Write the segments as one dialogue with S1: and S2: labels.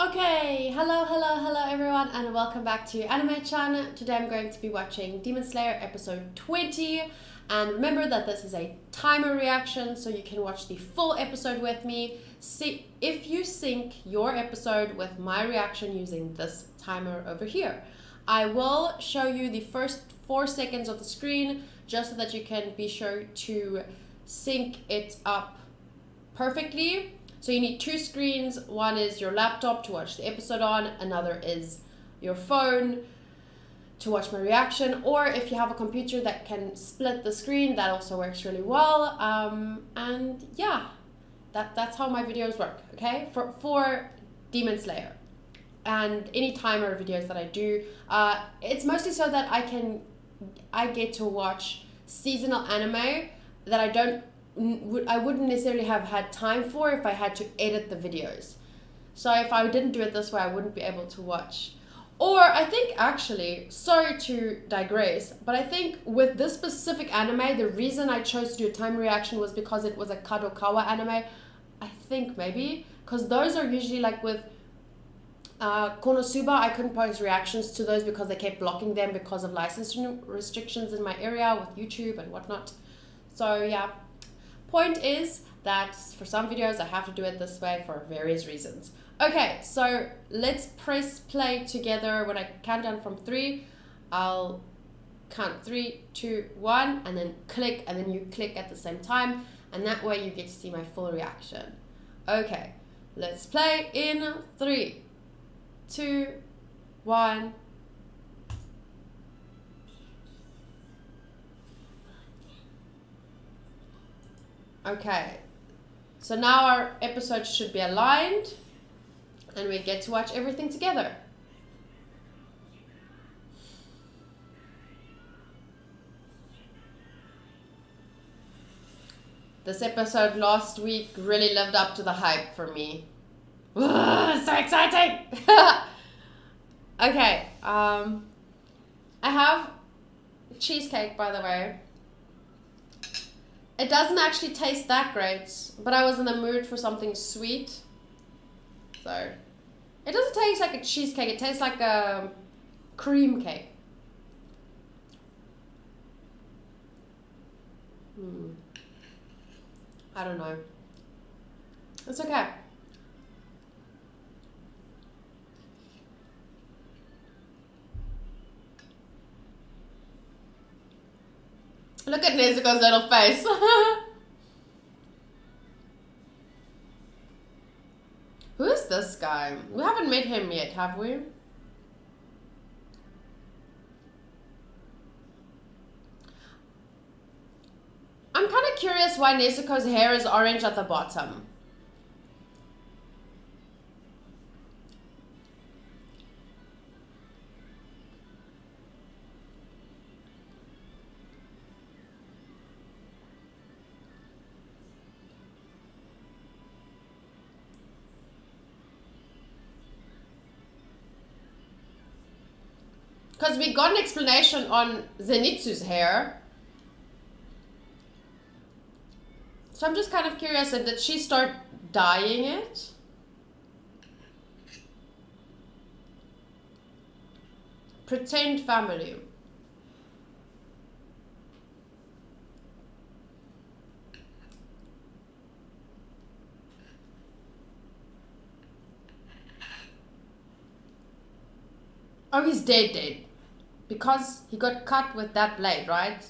S1: Okay, hello everyone, and welcome back to Animaechan. Today I'm going to be watching Demon Slayer episode 20, and remember that this is a timer reaction, so you can watch the full episode with me. See if you sync your episode with my reaction using this timer over here. I will show you the first 4 seconds of the screen just so that you can be sure to sync it up perfectly. So you need 2 screens. One is your laptop to watch the episode on, another is your phone to watch my reaction, or if you have a computer that can split the screen, that also works really well. And yeah, that's how my videos work, okay? For Demon Slayer and any timer videos that I do, it's mostly so that I get to watch seasonal anime that I wouldn't necessarily have had time for if I had to edit the videos. So if I didn't do it this way, I wouldn't be able to watch. Or I think actually, sorry to digress, but I think with this specific anime, the reason I chose to do a time reaction was because it was a Kadokawa anime. I think maybe, because those are usually like with Konosuba, I couldn't post reactions to those because they kept blocking them because of licensing restrictions in my area with YouTube and whatnot. So yeah. Point is that for some videos I have to do it this way for various reasons. Okay, so let's press play together. When I count down from 3, I'll count 3, 2, 1, and then click, and then you click at the same time, and that way you get to see my full reaction. Okay, let's play in 3, 2, 1. Okay, so now our episode should be aligned and we get to watch everything together. This episode last week really lived up to the hype for me. So exciting! Okay, I have cheesecake, by the way. It doesn't actually taste that great, but I was in the mood for something sweet. So, it doesn't taste like a cheesecake, it tastes like a cream cake. I don't know. It's okay. Look at Nezuko's little face. Who is this guy? We haven't met him yet, have we? I'm kind of curious why Nezuko's hair is orange at the bottom. Because we got an explanation on Zenitsu's hair. So I'm just kind of curious, did she start dyeing it? Pretend family. Oh, he's dead. Because he got cut with that blade, right?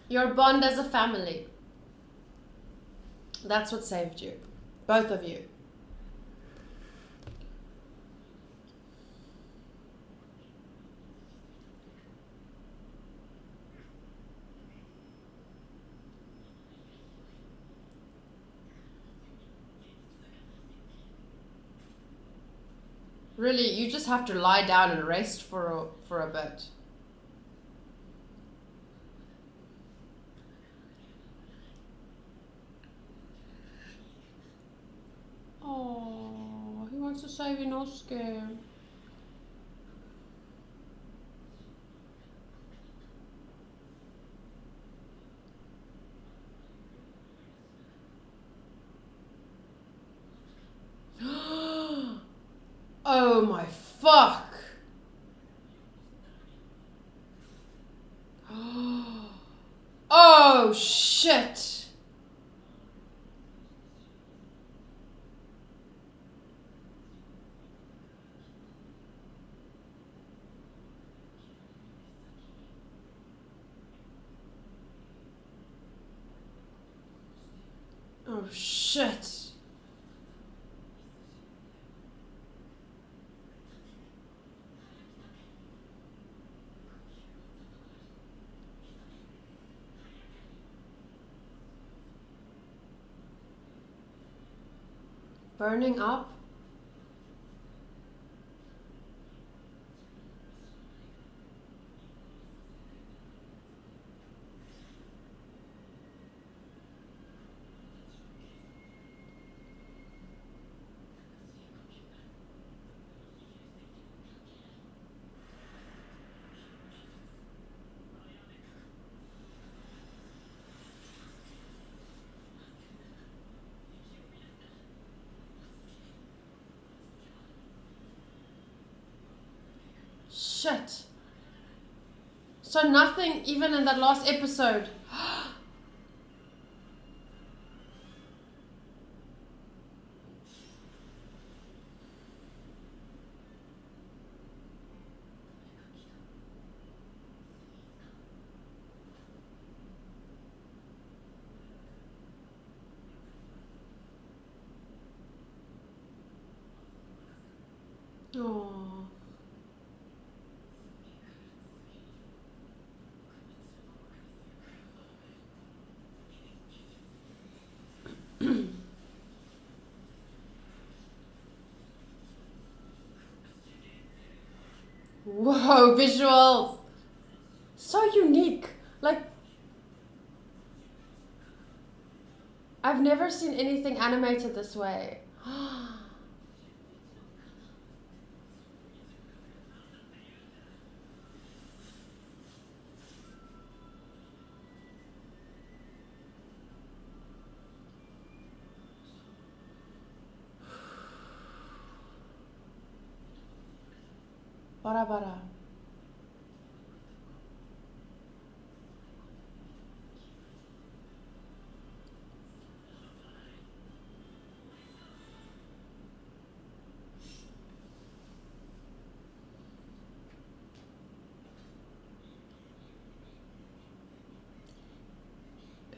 S1: Your bond as a family. That's what saved you. Both of you. Really, you just have to lie down and rest for a bit. saving Oscar. Oh my fuck. Oh shit. Oh shit. Burning up? Shit. So nothing even in that last episode. Oh. Whoa, visuals. So unique. Like, I've never seen anything animated this way. Bara bara.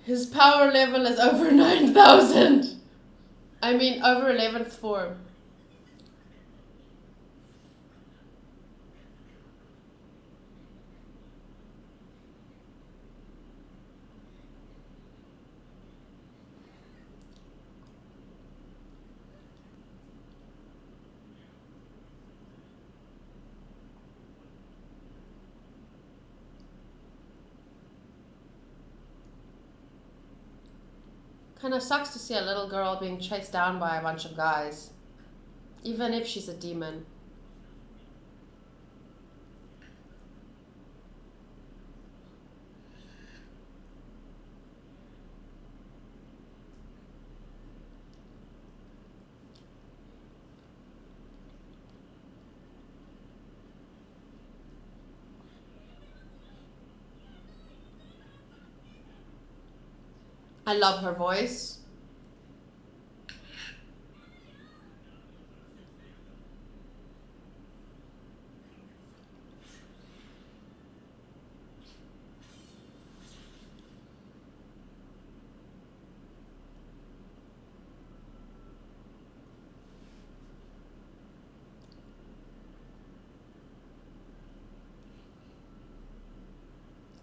S1: His power level is over 9,000. I mean, over 11th form. Kind of sucks to see a little girl being chased down by a bunch of guys, even if she's a demon. I love her voice.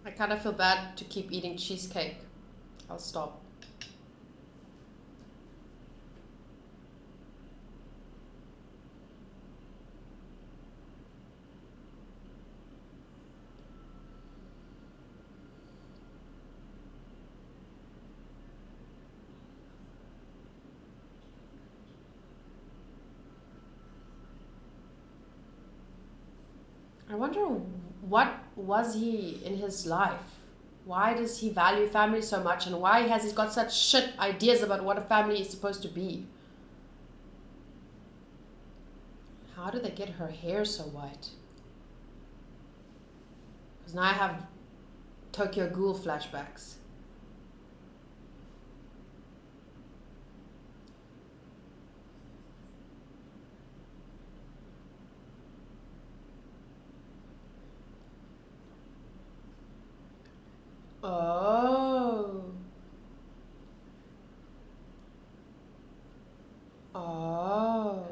S1: I kind of feel bad to keep eating cheesecake. I'll stop. wonder what was he in his life? Why does he value family so much, and why has he got such shit ideas about what a family is supposed to be? How did they get her hair so white? Because now I have Tokyo Ghoul flashbacks. Oh. Oh.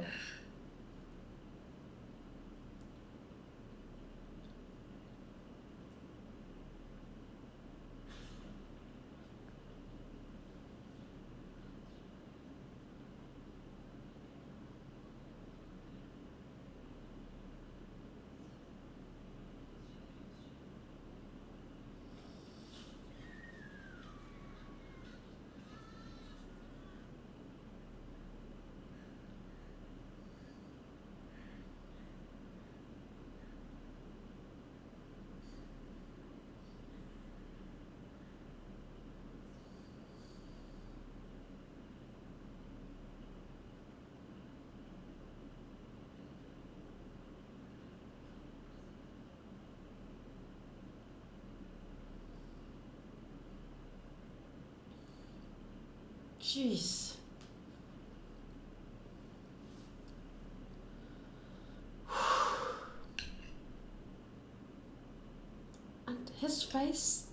S1: Jeez. And his face.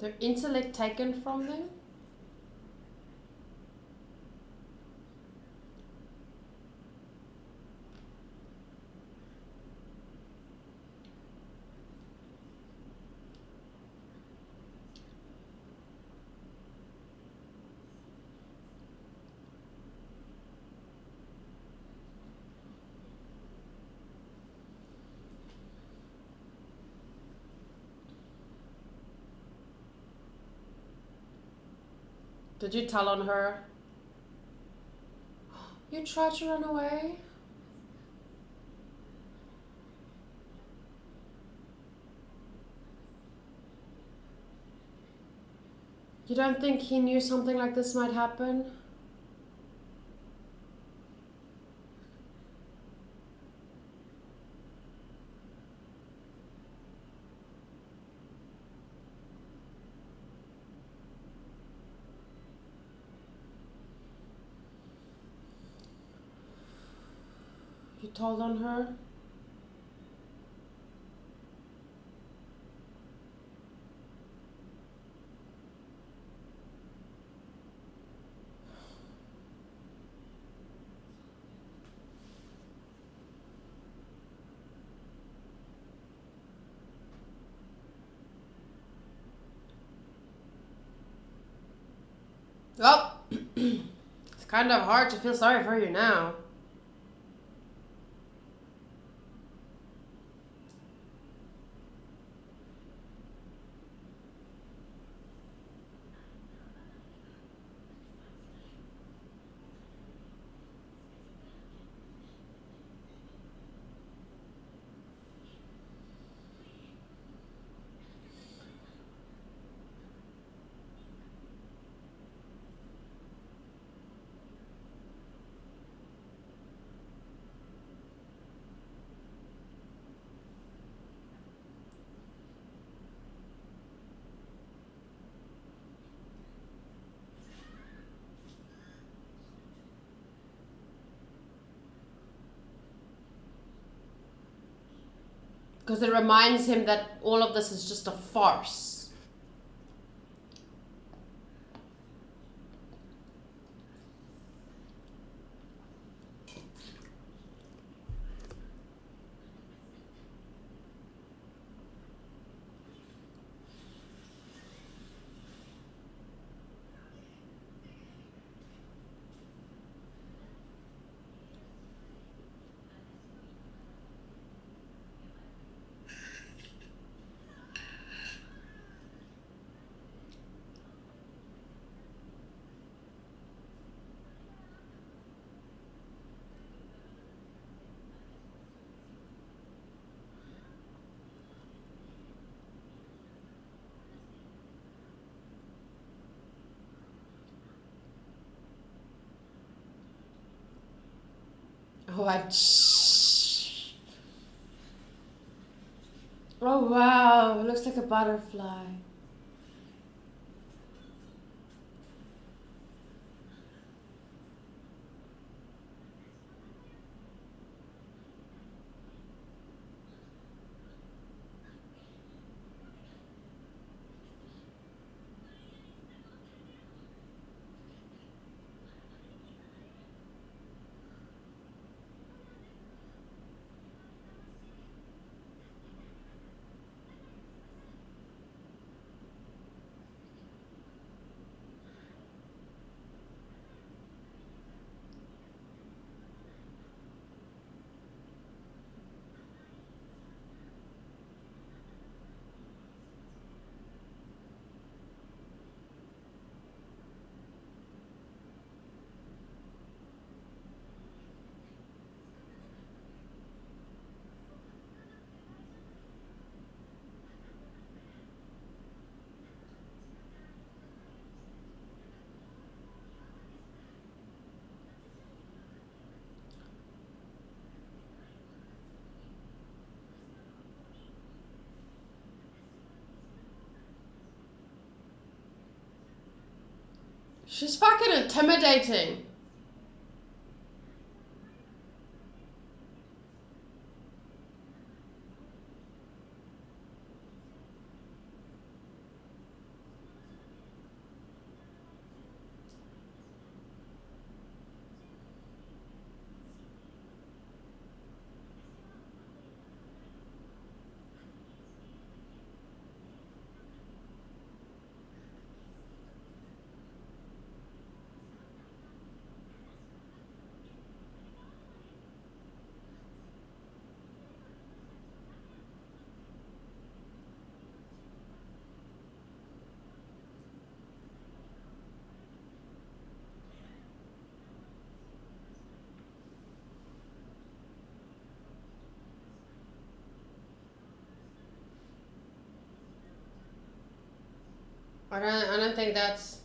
S1: Their intellect taken from them? Did you tell on her? You tried to run away? You don't think he knew something like this might happen? You told on her? Oh, it's kind of hard to feel sorry for you now. Because it reminds him that all of this is just a farce. Oh wow, it looks like a butterfly. She's fucking intimidating. I don't think that's...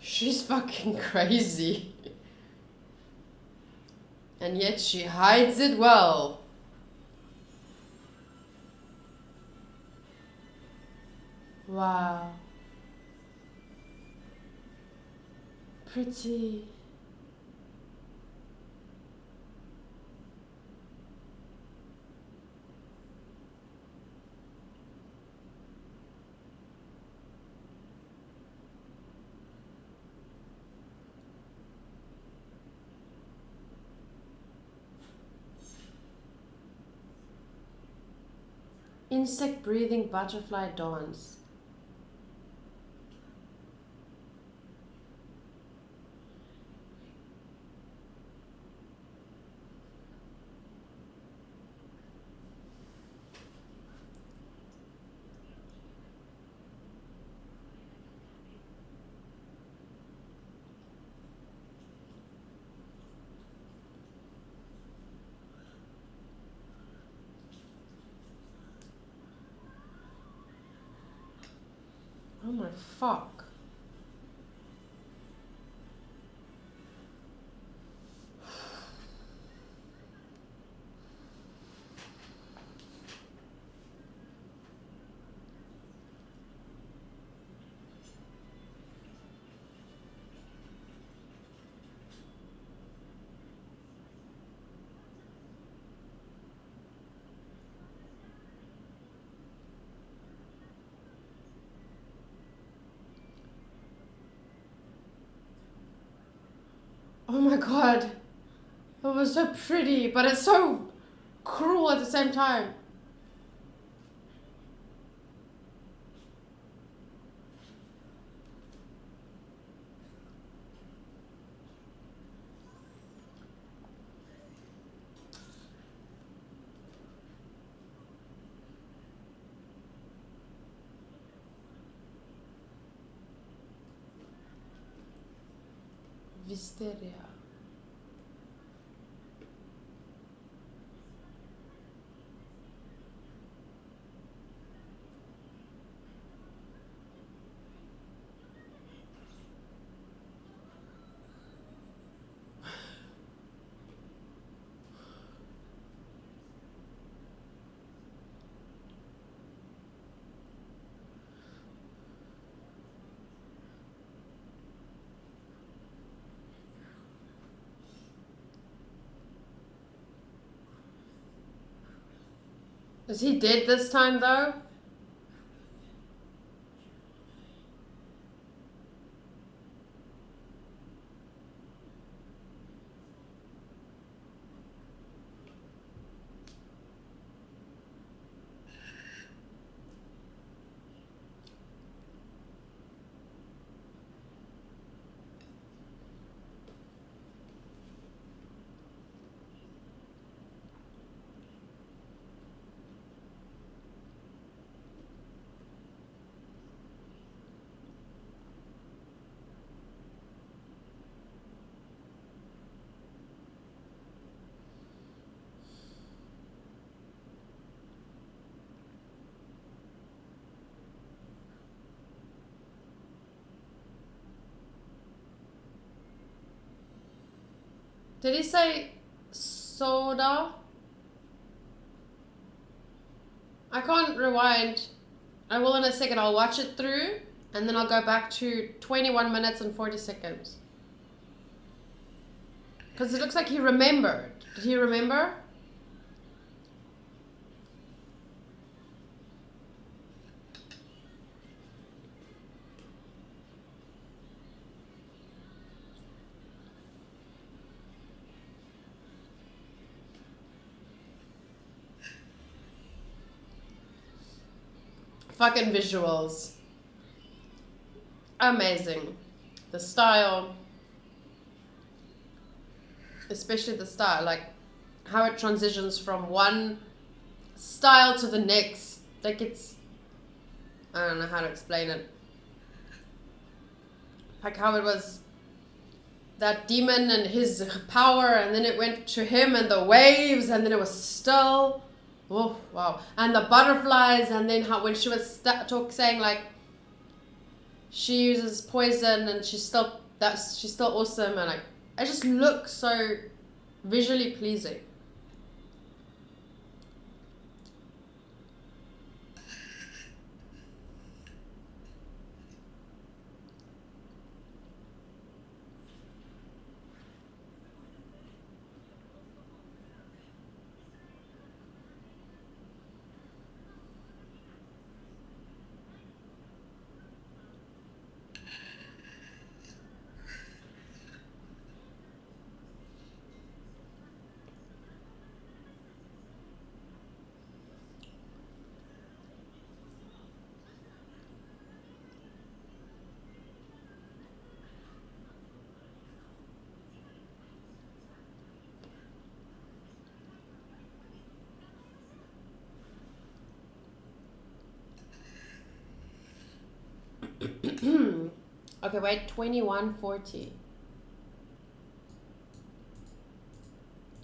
S1: She's fucking crazy. And yet she hides it well. Wow. Pretty. Insect breathing butterfly dance. Oh my fuck. Oh my god. It was so pretty, but it's so cruel at the same time. Wisteria. Is he dead this time though? Did he say soda? I can't rewind. I will in a second. I'll watch it through and then I'll go back to 21 minutes and 40 seconds. Because it looks like he remembered. Did he remember? Fucking visuals. Amazing. The style. Especially the style. Like how it transitions from one style to the next. Like it's... I don't know how to explain it. Like how it was that demon and his power, and then it went to him and the waves, and then it was still... Oh, wow. And the butterflies, and then how when she was saying like she uses poison and she's still awesome, and like it just looks so visually pleasing. Okay, wait, 21:40.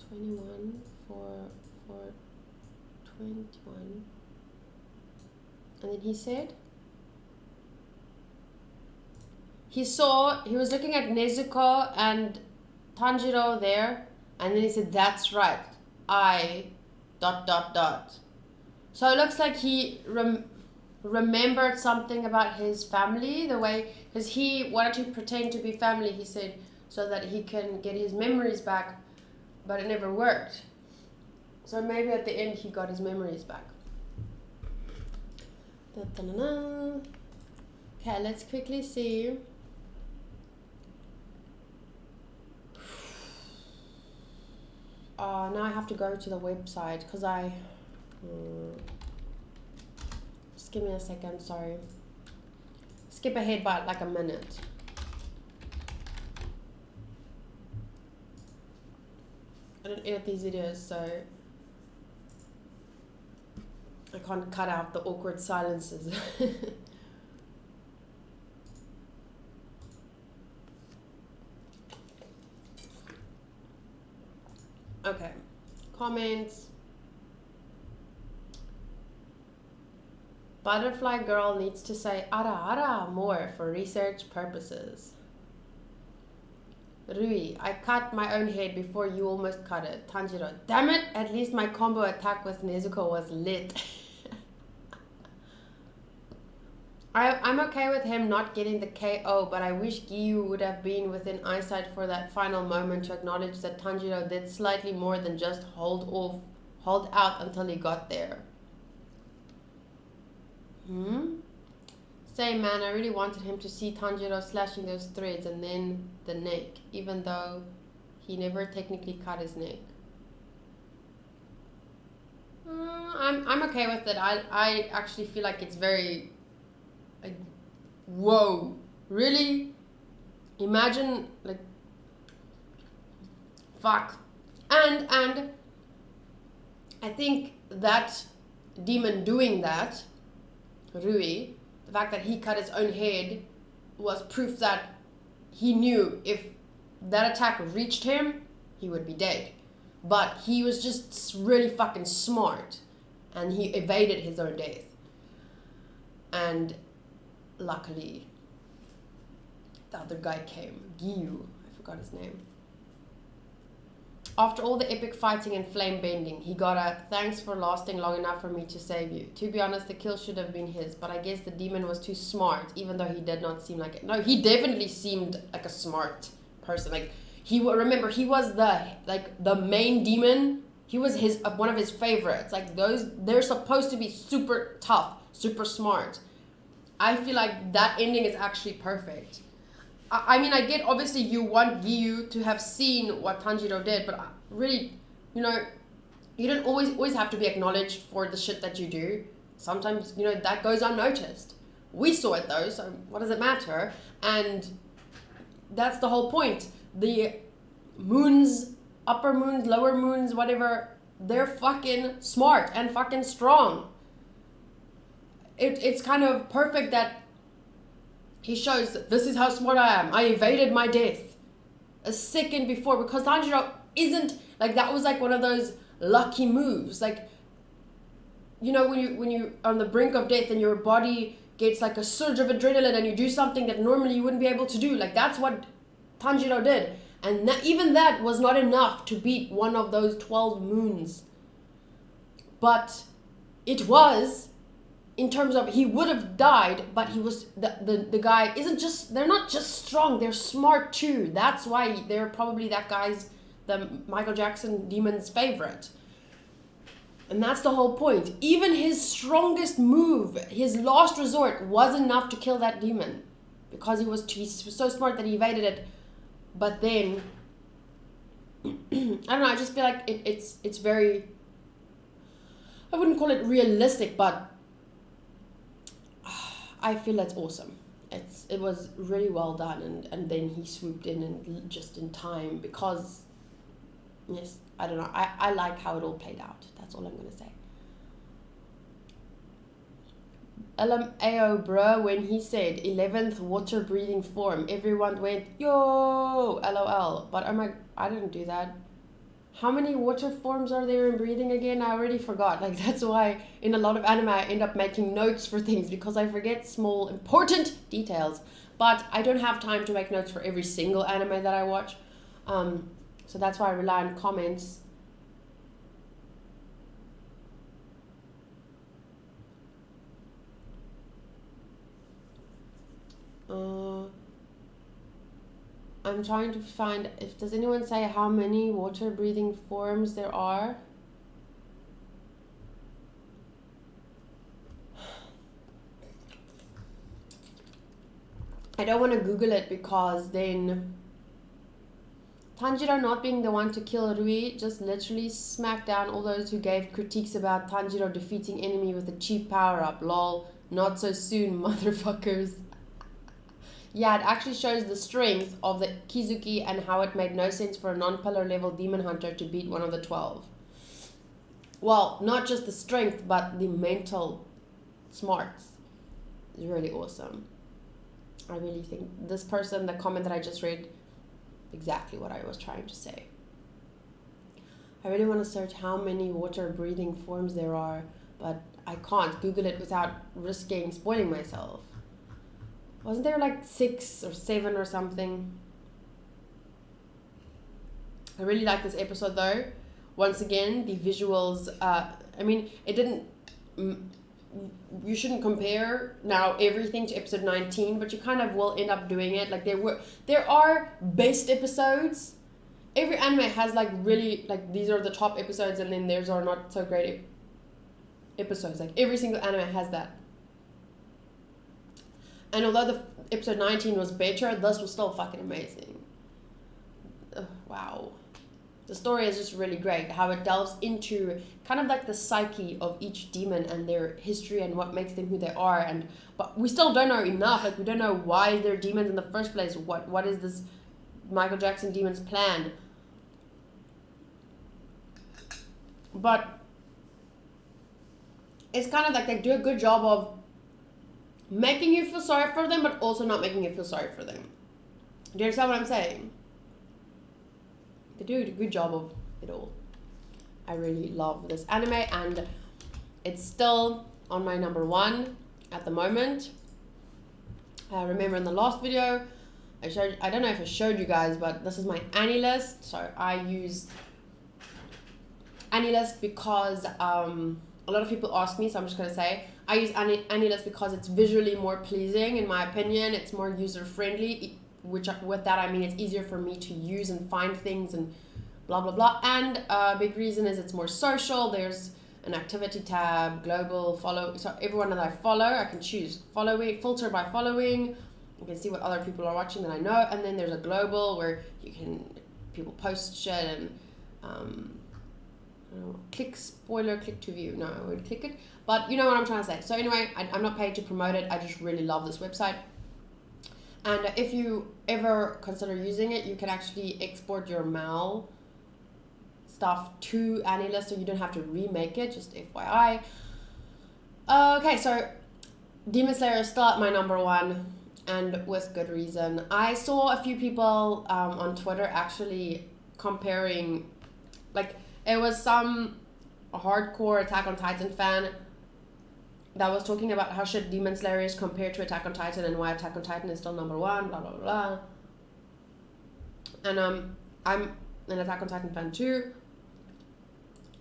S1: 21 for 21. And then he said he was looking at Nezuko and Tanjiro there, and then he said, "That's right, I ... So it looks like he remembered something about his family, the way, because he wanted to pretend to be family, he said, so that he can get his memories back, but it never worked. So maybe at the end he got his memories back. Okay, let's quickly see. Now I have to go to the website because just give me a second, sorry. Skip ahead by like a minute. I don't edit these videos, so I can't cut out the awkward silences. Okay, comments. Butterfly girl needs to say ara ara more for research purposes. Ruiz, I cut my own head before you almost cut it. Tanjiro, damn it, at least my combo attack with Nezuko was lit. I'm okay with him not getting the KO, but I wish Giyu would have been within eyesight for that final moment to acknowledge that Tanjiro did slightly more than just hold out until he got there. Same man, I really wanted him to see Tanjiro slashing those threads and then the neck, even though he never technically cut his neck. I'm okay with it. I actually feel like it's very... like, whoa, really? Imagine, like, fuck. And I think that demon doing that, Ruiz, the fact that he cut his own head was proof that he knew if that attack reached him, he would be dead. But he was just really fucking smart, and he evaded his own death. And luckily, the other guy came. Giyu, I forgot his name. After all the epic fighting and flame bending, he got a thanks for lasting long enough for me to save you. To be honest, the kill should have been his, but I guess the demon was too smart, even though he did not seem like it. No, he definitely seemed like a smart person. Like, remember, he was the main demon. He was one of his favorites. Like, they're supposed to be super tough, super smart. I feel like that ending is actually perfect. I mean, I get, obviously, you want Giyu to have seen what Tanjiro did, but really, you know, you don't always have to be acknowledged for the shit that you do. Sometimes, you know, that goes unnoticed. We saw it, though, so what does it matter? And that's the whole point. The moons, upper moons, lower moons, whatever, they're fucking smart and fucking strong. It's kind of perfect that he shows that this is how smart I am. I evaded my death a second before, because Tanjiro isn't, like, that was like one of those lucky moves. Like, you know, when you on the brink of death and your body gets like a surge of adrenaline and you do something that normally you wouldn't be able to do. Like, that's what Tanjiro did. And even that was not enough to beat one of those 12 moons. But it was... in terms of, he would have died, but he was, the guy isn't just, they're not just strong, they're smart too. That's why they're probably the Michael Jackson demon's favorite. And that's the whole point. Even his strongest move, his last resort, was enough to kill that demon. Because he was so smart that he evaded it. But then, I don't know, I just feel like it's very, I wouldn't call it realistic, but I feel that's awesome. It was really well done, and then he swooped in and just in time, because, yes, I don't know, I like how it all played out. That's all I'm going to say. LMAO bruh, when he said 11th water breathing form, everyone went, yo, LOL. But I didn't do that. how many water forms are there in breathing again? I already forgot. Like, that's why in a lot of anime I end up making notes for things, because I forget small important details. But I don't have time to make notes for every single anime that I watch. So that's why I rely on comments. I'm trying to find, does anyone say how many water breathing forms there are? I don't want to Google it, because then Tanjiro not being the one to kill Ruiz just literally smacked down all those who gave critiques about Tanjiro defeating enemy with a cheap power-up. Lol, not so soon, motherfuckers. Yeah, it actually shows the strength of the Kizuki and how it made no sense for a non-pillar level demon hunter to beat one of the 12. Well, not just the strength, but the mental smarts. It's really awesome. I really think this person, the comment that I just read, exactly what I was trying to say. I really want to search how many water breathing forms there are, but I can't Google it without risking spoiling myself. Wasn't there like 6 or 7 or something? I really like this episode though. Once again, the visuals, I mean, it didn't, you shouldn't compare now everything to episode 19, but you kind of will end up doing it. Like there are best episodes. Every anime has like really, like these are the top episodes, and then theirs are not so great episodes. Like every single anime has that. And although the episode 19 was better, this was still fucking amazing. Wow. The story is just really great. How it delves into kind of like the psyche of each demon and their history and what makes them who they are. But we still don't know enough. Like, we don't know why they're demons in the first place. What is this Michael Jackson demon's plan? But it's kind of like they do a good job of making you feel sorry for them, but also not making you feel sorry for them. Do you understand what I'm saying? They do a good job of it all. I really love this anime, and it's still on my number 1 at the moment. Remember in the last video, I don't know if I showed you guys, but this is my AniList. So I use AniList because a lot of people ask me, so I'm just going to say, I use AniList because it's visually more pleasing, in my opinion. It's more user-friendly, which with that I mean it's easier for me to use and find things and blah, blah, blah. And a big reason is it's more social. There's an activity tab, global, follow. So everyone that I follow, I can choose following, filter by following. You can see what other people are watching that I know. And then there's a global where you can, people post shit and click spoiler, click to view. No, I won't click it, but you know what I'm trying to say. So anyway, I'm not paid to promote it. I just really love this website. And if you ever consider using it, you can actually export your MAL stuff to AniList, so you don't have to remake it, just FYI. Okay, so Demon Slayer is still at my number 1, and with good reason. I saw a few people on Twitter actually comparing, like, it was some hardcore Attack on Titan fan that was talking about how shit Demon Slayer is compared to Attack on Titan and why Attack on Titan is still number 1, blah, blah, blah. And I'm an Attack on Titan fan too.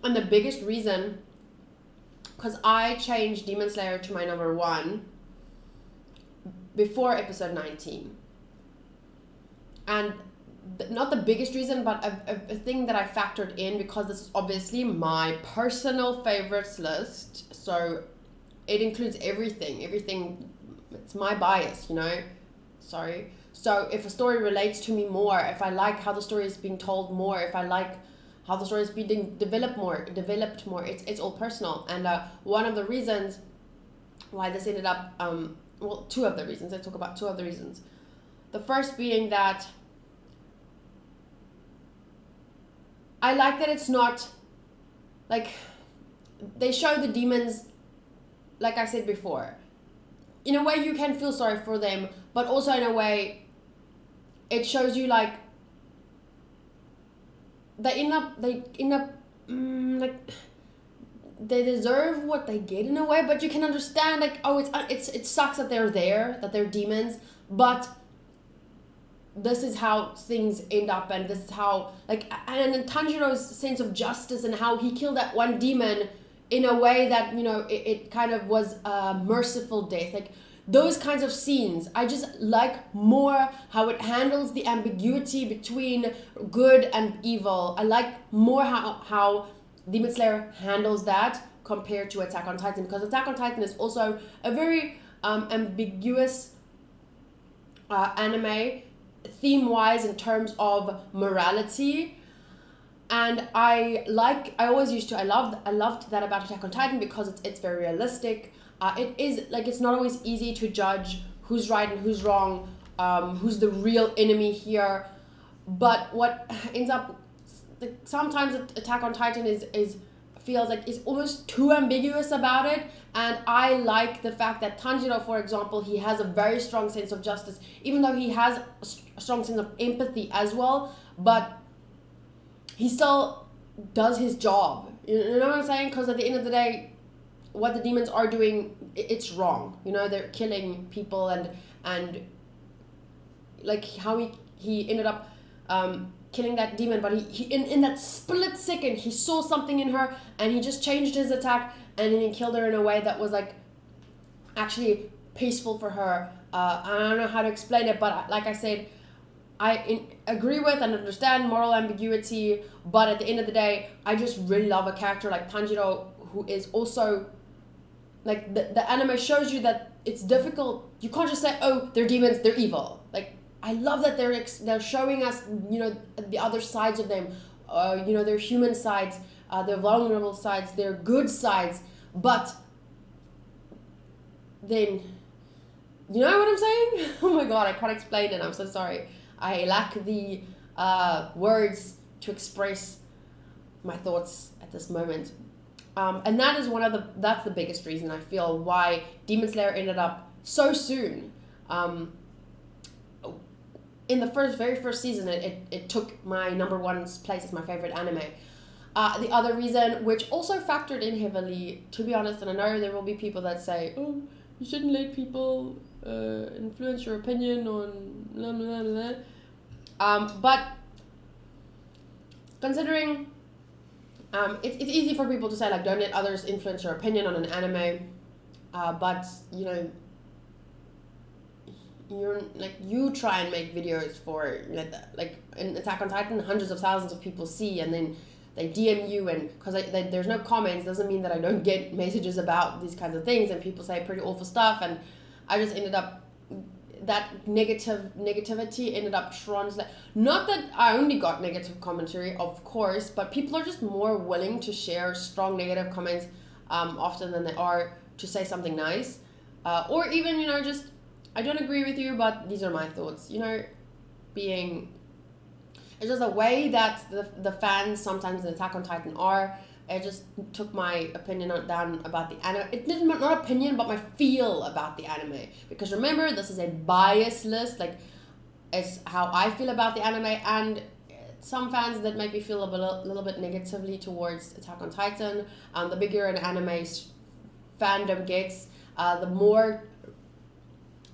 S1: And the biggest reason, because I changed Demon Slayer to my number 1 before episode 19. And not the biggest reason, but a thing that I factored in, because this is obviously my personal favorites list. So it includes everything, it's my bias, you know, sorry. So if a story relates to me more, if I like how the story is being told more, if I like how the story is being developed more, it's all personal. And one of the reasons why this ended up, well, 2 of the reasons, let's talk about 2 of the reasons. The first being that I like that it's not, like, they show the demons, like I said before, in a way you can feel sorry for them, but also in a way it shows you, like, they end up like they deserve what they get in a way, but you can understand like, oh, it sucks that they're there, that they're demons, but this is how things end up, and this is how like, and then Tanjiro's sense of justice and how he killed that one demon in a way that, you know, it kind of was a merciful death. Like those kinds of scenes, I just like more how it handles the ambiguity between good and evil. I like more how Demon Slayer handles that compared to Attack on Titan, because Attack on Titan is also a very ambiguous anime theme-wise in terms of morality. And I loved that about Attack on Titan, because it's very realistic. It is like, it's not always easy to judge who's right and who's wrong, who's the real enemy here. But what ends up, like, sometimes Attack on Titan feels like it's almost too ambiguous about it. And I like the fact that Tanjiro, for example, he has a very strong sense of justice, even though he has a strong sense of empathy as well, but he still does his job. You know what I'm saying? Because at the end of the day, what the demons are doing, it's wrong. You know, they're killing people, and like how he ended up killing that demon, but he in that split second, he saw something in her and he just changed his attack, and then he killed her in a way that was like actually peaceful for her. I don't know how to explain it, but like I said, I agree with and understand moral ambiguity, but at the end of the day, I just really love a character like Tanjiro, who is also like, the anime shows you that it's difficult. You can't just say, oh, they're demons, they're evil. Like, I love that they're showing us, you know, the other sides of them, you know, their human sides, their vulnerable sides, their good sides, but then, you know what I'm saying? Oh my god, I can't explain it, I'm so sorry. I lack the words to express my thoughts at this moment. And that is that's the biggest reason I feel why Demon Slayer ended up so soon. In the very first season, it took my #1 place as my favorite anime. The other reason, which also factored in heavily, to be honest, and I know there will be people that say, oh, you shouldn't let people influence your opinion on blah, blah, blah, blah. But considering it's easy for people to say, like, don't let others influence your opinion on an anime, but, you know, you try and make videos for, like in Attack on Titan, hundreds of thousands of people see, and then they DM you, and because there's no comments doesn't mean that I don't get messages about these kinds of things, and people say pretty awful stuff, and I just ended up, that negativity ended up not that I only got negative commentary, of course, but people are just more willing to share strong negative comments often than they are to say something nice, or even, you know, just, I don't agree with you, but these are my thoughts, you know, it's just a way that the fans sometimes in Attack on Titan are. It just took my opinion down about the anime. It didn't, not opinion, but my feel about the anime. Because remember, this is a bias list. Like, it's how I feel about the anime. And some fans that make me feel a little bit negatively towards Attack on Titan. The bigger an anime's fandom gets, the more...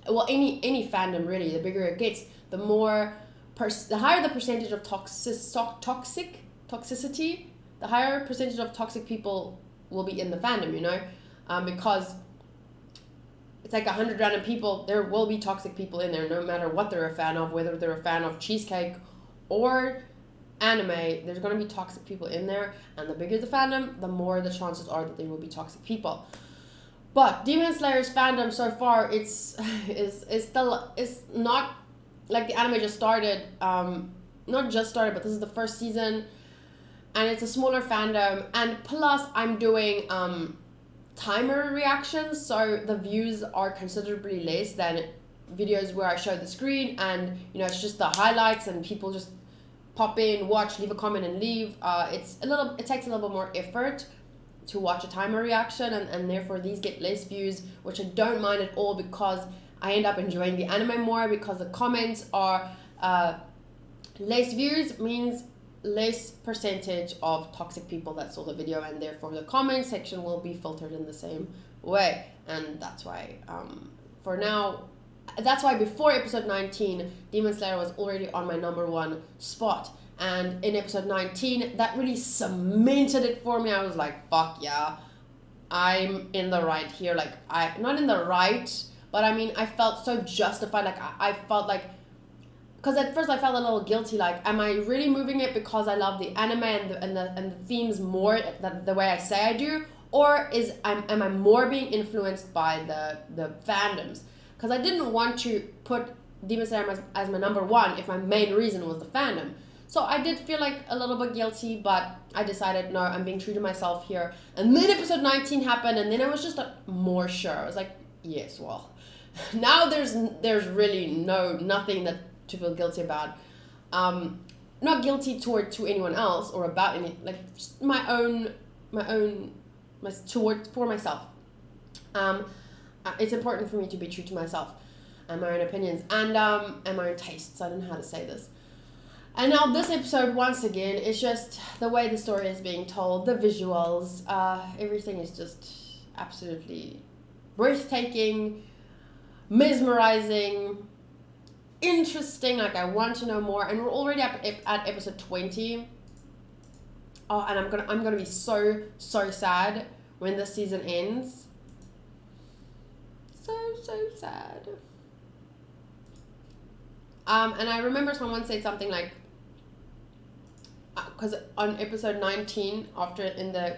S1: Well, any fandom really, the bigger it gets, the more... the higher the percentage of toxicity, the higher percentage of toxic people will be in the fandom, you know, because it's like 100 random people, there will be toxic people in there, no matter what they're a fan of, whether they're a fan of cheesecake or anime, there's going to be toxic people in there, and the bigger the fandom, the more the chances are that there will be toxic people. But Demon Slayer's fandom so far, it's not like the anime just started, not just started, but this is the first season, and it's a smaller fandom, and plus I'm doing timer reactions, so the views are considerably less than videos where I show the screen, and, you know, it's just the highlights, and people just pop in, watch, leave a comment, and leave. It takes a little bit more effort to watch a timer reaction, and therefore these get less views, which I don't mind at all, because I end up enjoying the anime more, because the comments are less views means less percentage of toxic people that saw the video, and therefore the comment section will be filtered in the same way. And that's why for now, that's why before episode 19, Demon Slayer was already on my number 1 spot. And in episode 19, that really cemented it for me. I was like, fuck yeah, I'm in the right here. Like, not in the right, but I mean, I felt so justified. Like, I felt like, because at first I felt a little guilty. Like, am I really moving it because I love the anime and the themes more the way I say I do? Or am I more being influenced by the fandoms? Because I didn't want to put Demon Slayer as my number 1 if my main reason was the fandom. So I did feel like a little bit guilty, but I decided, no, I'm being true to myself here. And then episode 19 happened, and then I was just more sure. I was like, yes, well, now there's really nothing that to feel guilty about. Not guilty to anyone else or about any, like, just for myself. It's important for me to be true to myself and my own opinions and my own tastes. I don't know how to say this. And now this episode, once again, is just the way the story is being told, the visuals, everything is just absolutely breathtaking, mesmerizing, interesting. Like, I want to know more, and we're already at episode 20. Oh, and I'm gonna be so sad when this season ends. So sad. And I remember someone said something like, because on episode 19, after in the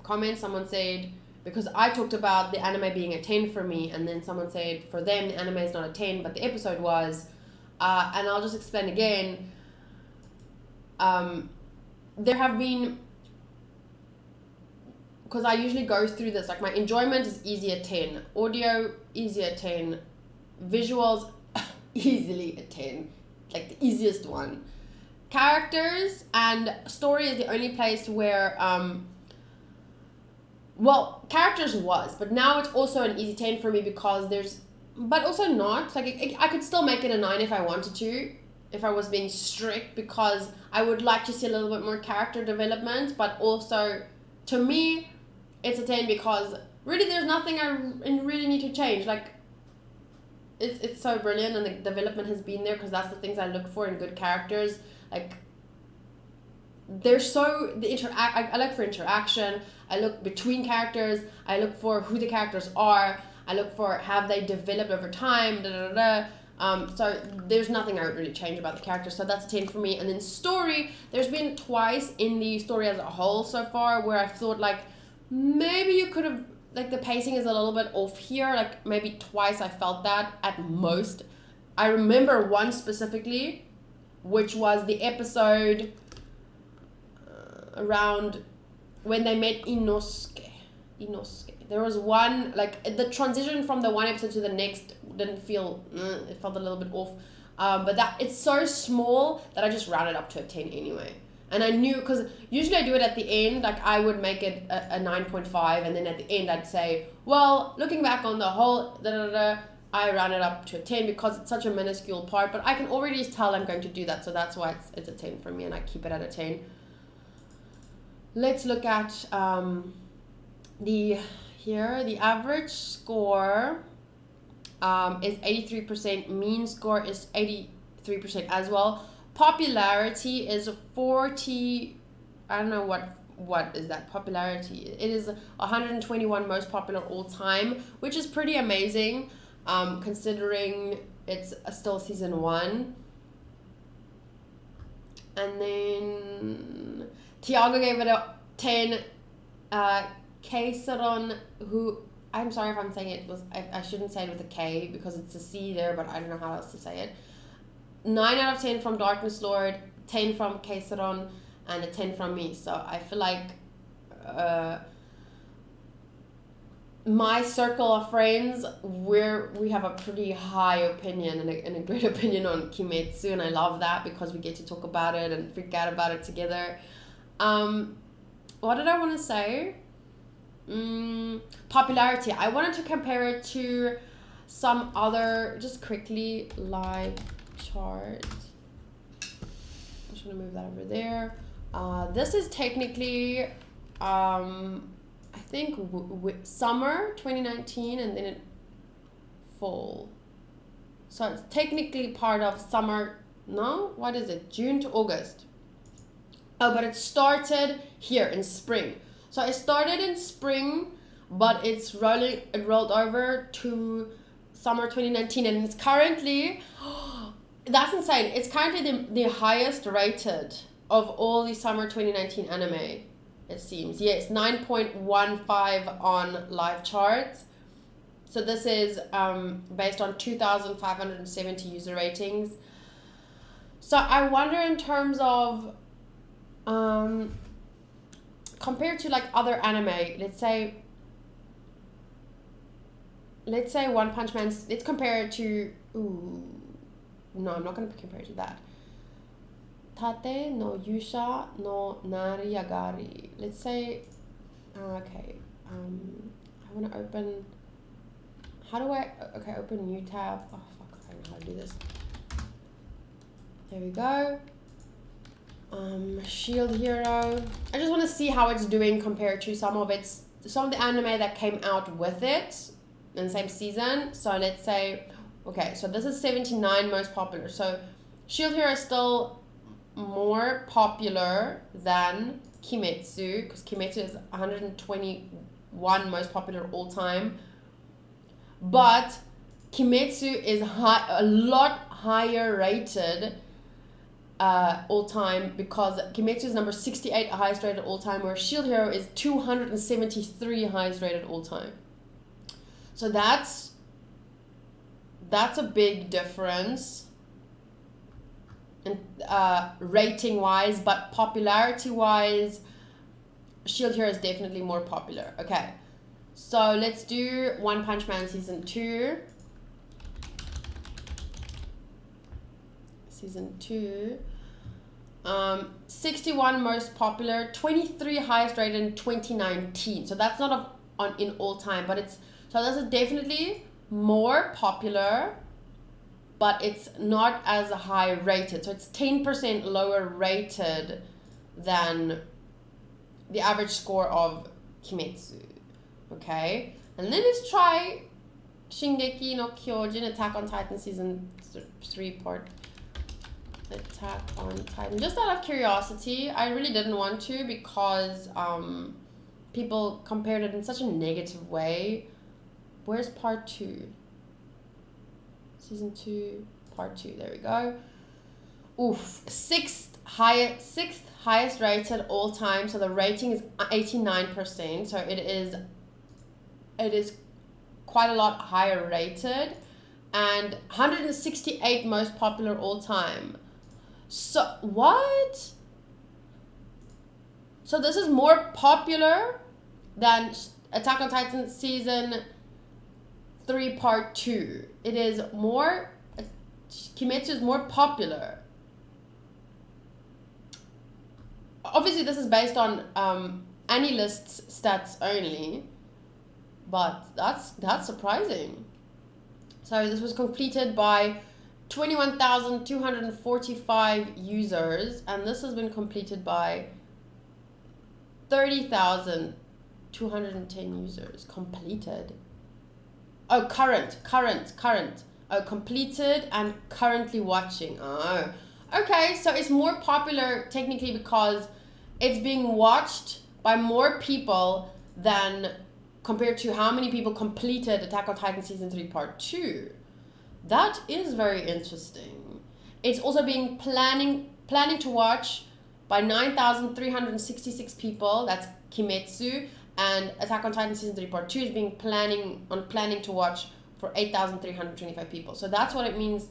S1: comments, someone said, because I talked about the anime being a 10 for me, and then someone said for them the anime is not a 10, but the episode was. And I'll just explain again. There have been, because I usually go through this, like, my enjoyment is easy at 10, audio easy at 10, visuals easily a 10, like the easiest one. Characters and story is the only place where characters was, but now it's also an easy 10 for me because but also not, like, I could still make it a 9 if I wanted to, if I was being strict, because I would like to see a little bit more character development, but also to me it's a 10 because really there's nothing I really need to change. Like, it's so brilliant, and the development has been there, because that's the things I look for in good characters. Like, I look for interaction, I look between characters, I look for who the characters are, I look for have they developed over time, so there's nothing I would really change about the characters, so that's a 10 for me. And then story, there's been twice in the story as a whole so far where I've thought, like, maybe you could have, like, the pacing is a little bit off here, like, maybe twice I felt that at most. I remember one specifically, which was the episode around when they met Inosuke. There was one, like, the transition from the one episode to the next didn't feel, it felt a little bit off. But it's so small that I just rounded up to a 10 anyway. And I knew, because usually I do it at the end, like, I would make it a 9.5, and then at the end I'd say, well, looking back on the whole, I rounded up to a 10 because it's such a minuscule part, but I can already tell I'm going to do that, so that's why it's a 10 for me, and I keep it at a 10. Let's look at the average score is 83%, mean score is 83% as well. Popularity is 40, I don't know what is that popularity. It is 121 most popular all time, which is pretty amazing, considering it's still season 1. And then Tiago gave it a 10. Cayseron, who, I'm sorry if I'm saying it was, I shouldn't say it with a K because it's a C there, but I don't know how else to say it. 9 out of 10 from Darkness Lord, 10 from Cayseron, and a 10 from me. So I feel like my circle of friends, we have a pretty high opinion and a great opinion on Kimetsu, and I love that because we get to talk about it and freak out about it together. What did I want to say? Popularity. I wanted to compare it to some other, just quickly, live chart. I'm just going to move that over there. This is technically, I think, summer 2019 and then it fall. So it's technically part of summer, no? What is it? June to August. Oh, but it started here in spring. So it started in spring, but it rolled over to summer 2019 and it's currently, that's insane. It's currently the highest rated of all the summer 2019 anime, it seems. Yes, 9.15 on live charts. So this is based on 2,570 user ratings. So I wonder in terms of, compared to like other anime, let's say One Punch Man, let's compare it to, no, I'm not going to compare it to that. Tate no Yusha no Nariyagari. Let's say, okay, I want to open, how do I, okay, open new tab. Oh, fuck, I don't know how to do this. There we go. Shield Hero. I just want to see how it's doing compared to some of the anime that came out with it in the same season. So let's say, okay, so this is 79 most popular. So Shield Hero is still more popular than Kimetsu, because Kimetsu is 121 most popular all time. But Kimetsu is a lot higher rated all time, because Kimetsu is number 68 highest rated all time, where Shield Hero is 273 highest rated all time. So that's a big difference in rating wise, but popularity wise, Shield Hero is definitely more popular. Okay, so let's do One Punch Man season 2. Season 2. 61 most popular, 23 highest rated in 2019. So that's not in all time, but so this is definitely more popular, but it's not as high rated. So it's 10% lower rated than the average score of Kimetsu. Okay, and then let's try Shingeki no Kyojin, Attack on Titan season 3 part. Attack on Titan. Just out of curiosity, I really didn't want to, because people compared it in such a negative way. Where's part 2? Season 2, part 2. There we go. Oof, sixth highest rated all time. So the rating is 89%. So it is quite a lot higher rated, and 168 most popular all time. So what? So this is more popular than Attack on Titan season 3 part 2. It is more, Kimetsu is more popular. Obviously this is based on AniList's stats only, but that's surprising. So this was completed by 21,245 users, and this has been completed by 30,210 users. Completed. Oh, current. Oh, completed and currently watching. Oh, okay. So it's more popular technically because it's being watched by more people than compared to how many people completed Attack on Titan season 3 part 2. That is very interesting. It's also being planning to watch by 9,366 people. That's Kimetsu. And Attack on Titan season 3 part 2 is being planning to watch for 8,325 people. So that's what it means.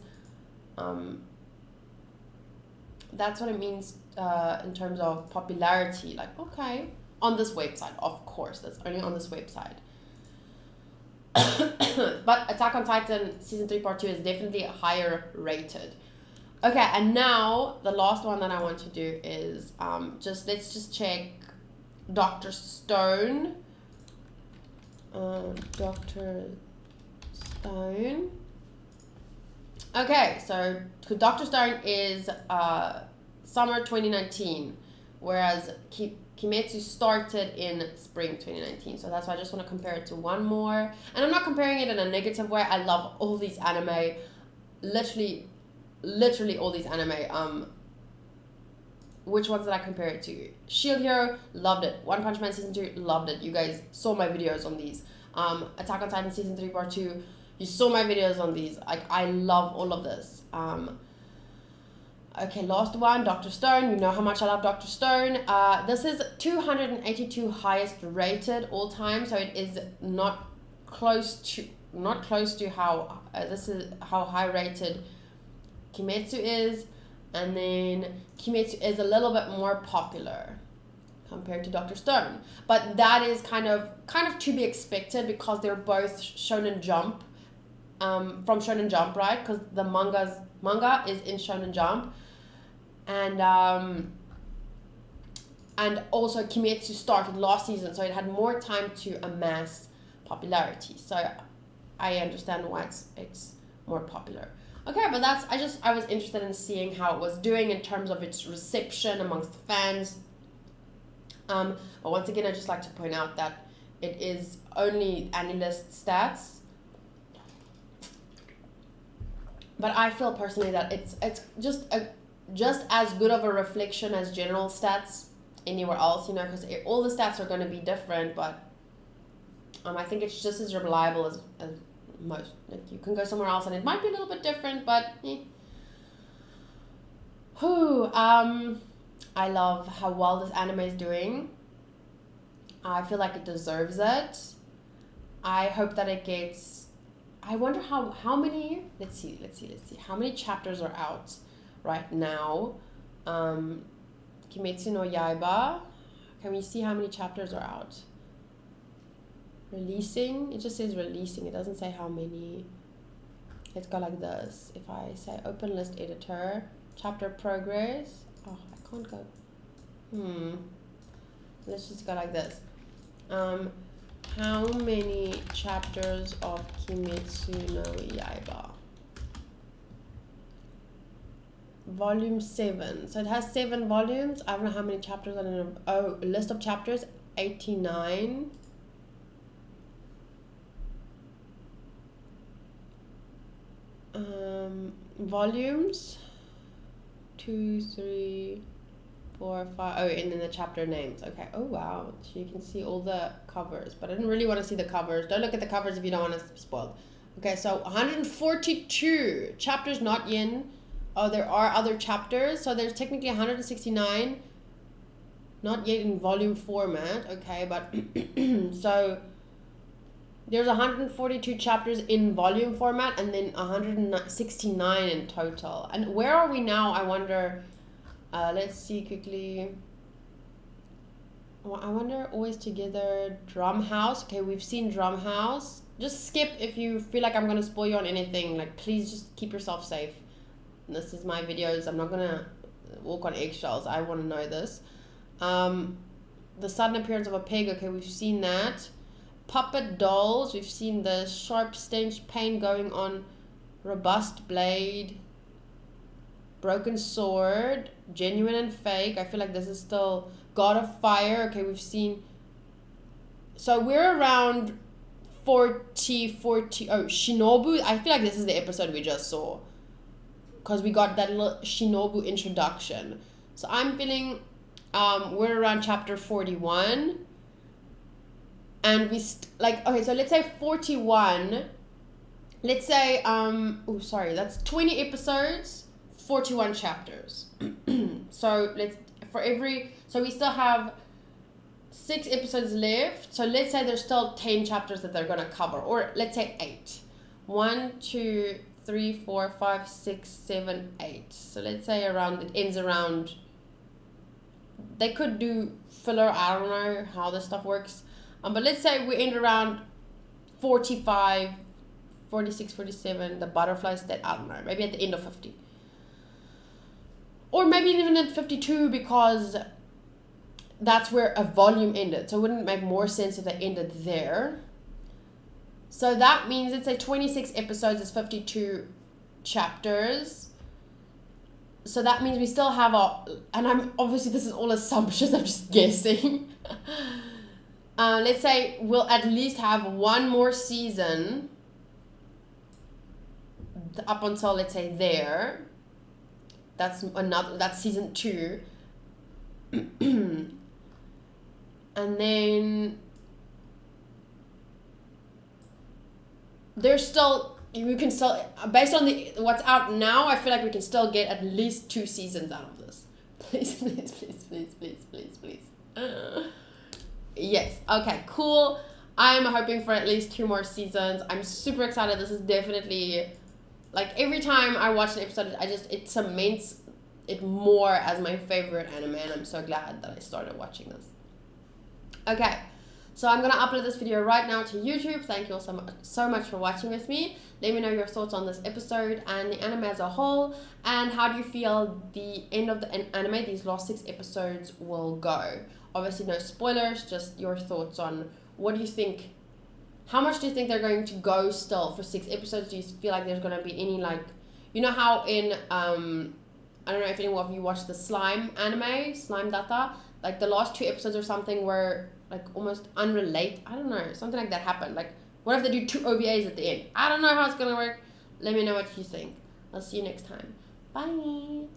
S1: That's what it means in terms of popularity. Like, okay, on this website, of course, that's only on this website. But Attack on Titan season 3 part 2 is definitely higher rated. Okay, and now the last one that I want to do is let's just check Dr. Stone. Dr. Stone. Okay, so Dr. Stone is summer 2019, whereas Kimetsu started in spring 2019. So that's why I just want to compare it to one more. And I'm not comparing it in a negative way. I love all these anime, literally all these anime. Which ones did I compare it to? Shield Hero, loved it. One Punch Man Season 2, loved it. You guys saw my videos on these. Attack on Titan Season 3 Part 2, you saw my videos on these. Like, I love all of this. Okay, last one, Dr. Stone. You know how much I love Dr. Stone. This is 282 highest rated all time, so it is not close to how this is how high rated Kimetsu is. And then Kimetsu is a little bit more popular compared to Dr. Stone. But that is kind of to be expected because they're both Shonen Jump, from Shonen Jump, right? Because the manga is in Shonen Jump. And also Kimetsu started last season, so it had more time to amass popularity. So I understand why it's more popular. Okay, but I was interested in seeing how it was doing in terms of its reception amongst the fans. But once again, I just like to point out that it is only AniList stats. But I feel personally that it's just as good of a reflection as general stats anywhere else, you know, because all the stats are going to be different, but I think it's just as reliable as most. Like, you can go somewhere else and it might be a little bit different, but I love how well this anime is doing. I feel like it deserves it. I hope that it gets, I wonder how many, let's see how many chapters are out right now. Kimetsu no Yaiba, can we see how many chapters are out? Releasing, it just says releasing, it doesn't say how many. Let's go like this. If I say open list editor, chapter progress, oh, I can't go, let's just go like this. How many chapters of Kimetsu no Yaiba? Volume 7, so it has 7 volumes. I don't know how many chapters are in a list of chapters, 89. Volumes 2, 3, 4, 5. Oh, and then the chapter names. Okay. Oh wow, so you can see all the covers, but I didn't really want to see the covers. Don't look at the covers if you don't want to be spoiled. Okay, so 142 chapters not in. Oh, there are other chapters, so there's technically 169 not yet in volume format. Okay, but so there's 142 chapters in volume format and then 169 in total. And where are we now? I wonder. Let's see quickly. I wonder, Always Together, Drum House. Okay, we've seen Drum House. Just skip if you feel like I'm going to spoil you on anything. Like, please just keep yourself safe. This is my videos. I'm not going to walk on eggshells. I want to know this. The sudden appearance of a pig. Okay, we've seen that. Puppet Dolls. We've seen the sharp stench pain going on. Robust Blade. Broken Sword. Genuine and Fake. I feel like this is still God of Fire. Okay, we've seen. So we're around 40. Oh, Shinobu. I feel like this is the episode we just saw, because we got that little Shinobu introduction. So I'm feeling we're around chapter 41. And we okay, so let's say 41. Let's say that's 20 episodes, 41 chapters. So we still have 6 episodes left. So let's say there's still 10 chapters that they're gonna cover, or let's say 8. 1, 2, 3, 4, 5, 6, 7, 8. So let's say it ends around. They could do filler. I don't know how this stuff works. But let's say we end around 45, 46, 47, the butterfly state, I don't know, maybe at the end of 50. Or maybe even at 52, because that's where a volume ended. So wouldn't it make more sense if they ended there? So that means, let's say 26 episodes is 52 chapters. So that means we still have our, and I'm obviously this is all assumptions, I'm just guessing. Let's say we'll at least have one more season up until, let's say, there. That's season 2. And then there's still, we can still, based on what's out now, I feel like we can still get at least 2 seasons out of this. Please, please, please, please, please, please, please. Yes. Okay, cool. I'm hoping for at least 2 more seasons. I'm super excited. This is definitely, like, every time I watch an episode, it cements it more as my favorite anime, and I'm so glad that I started watching this. Okay, so I'm gonna upload this video right now to YouTube. Thank you all so much for watching with me. Let me know your thoughts on this episode and the anime as a whole, and how do you feel the end of the anime, these last 6 episodes, will go. Obviously no spoilers, just your thoughts on what do you think, how much do you think they're going to go still for 6 episodes? Do you feel like there's going to be any, like, you know how in, I don't know if anyone of you watched the Slime anime, Slime Data, like the last 2 episodes or something were like almost unrelated, I don't know, something like that happened. Like, what if they do 2 OVAs at the end? I don't know how it's going to work. Let me know what you think. I'll see you next time. Bye.